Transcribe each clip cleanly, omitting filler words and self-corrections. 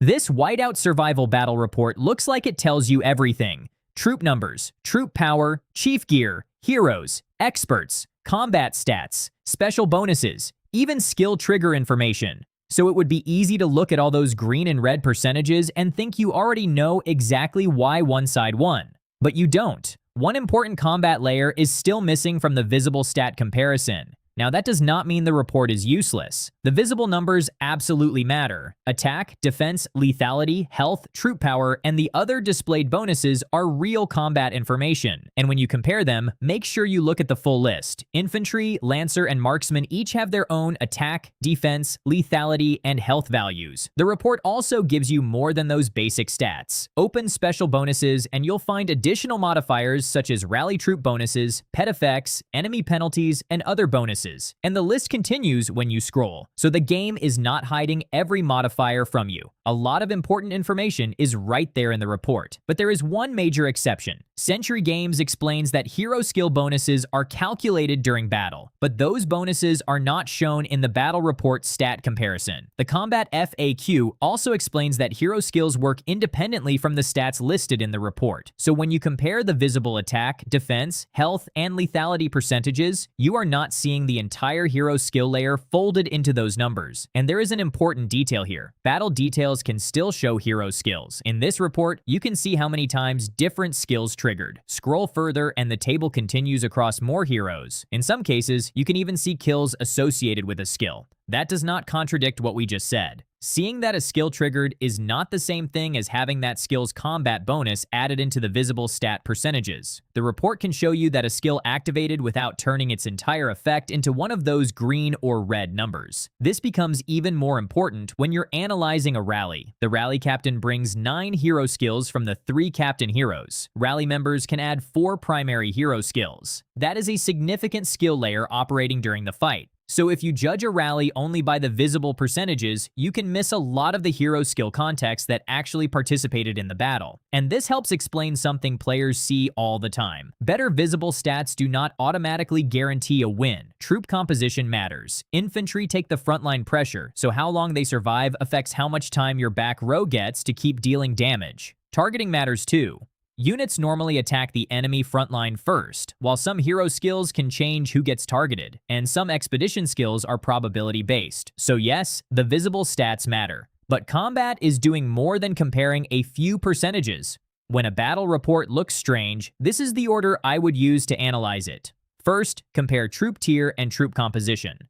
This Whiteout Survival battle report looks like it tells you everything. Troop numbers, troop power, chief gear, heroes, experts, combat stats, special bonuses, even skill trigger information. So it would be easy to look at all those green and red percentages and think you already know exactly why one side won. But you don't. One important combat layer is still missing from the visible stat comparison. Now, that does not mean the report is useless. The visible numbers absolutely matter. Attack, defense, lethality, health, troop power, and the other displayed bonuses are real combat information. And when you compare them, make sure you look at the full list. Infantry, Lancer, and Marksman each have their own attack, defense, lethality, and health values. The report also gives you more than those basic stats. Open special bonuses, and you'll find additional modifiers such as rally troop bonuses, pet effects, enemy penalties, and other bonuses. And the list continues when you scroll. So the game is not hiding every modifier from you. A lot of important information is right there in the report. But there is one major exception. Century Games explains that hero skill bonuses are calculated during battle, but those bonuses are not shown in the battle report stat comparison. The Combat FAQ also explains that hero skills work independently from the stats listed in the report. So when you compare the visible attack, defense, health, and lethality percentages, you are not seeing the entire hero skill layer folded into those numbers. And there is an important detail here. Battle details can still show hero skills. In this report, you can see how many times different skills triggered. Scroll further and the table continues across more heroes. In some cases, you can even see kills associated with a skill. That does not contradict what we just said. Seeing that a skill triggered is not the same thing as having that skill's combat bonus added into the visible stat percentages. The report can show you that a skill activated without turning its entire effect into one of those green or red numbers. This becomes even more important when you're analyzing a rally. The rally captain brings 9 hero skills from the 3 captain heroes. Rally members can add 4 primary hero skills. That is a significant skill layer operating during the fight. So if you judge a rally only by the visible percentages, you can miss a lot of the hero skill context that actually participated in the battle. And this helps explain something players see all the time. Better visible stats do not automatically guarantee a win. Troop composition matters. Infantry take the frontline pressure, so how long they survive affects how much time your back row gets to keep dealing damage. Targeting matters too. Units normally attack the enemy frontline first, while some hero skills can change who gets targeted, and some expedition skills are probability-based. So yes, the visible stats matter. But combat is doing more than comparing a few percentages. When a battle report looks strange, this is the order I would use to analyze it. First, compare troop tier and troop composition.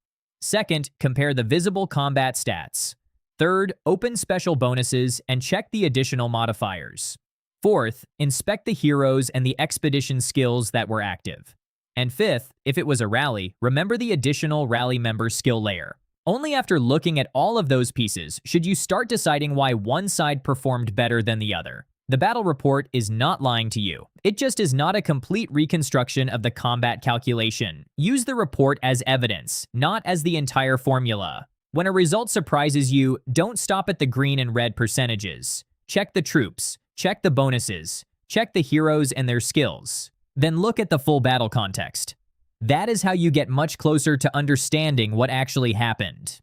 Second, compare the visible combat stats. Third, open special bonuses and check the additional modifiers. Fourth, inspect the heroes and the expedition skills that were active. And fifth, if it was a rally, remember the additional rally member skill layer. Only after looking at all of those pieces should you start deciding why one side performed better than the other. The battle report is not lying to you. It just is not a complete reconstruction of the combat calculation. Use the report as evidence, not as the entire formula. When a result surprises you, don't stop at the green and red percentages. Check the troops. Check the bonuses, check the heroes and their skills, then look at the full battle context. That is how you get much closer to understanding what actually happened.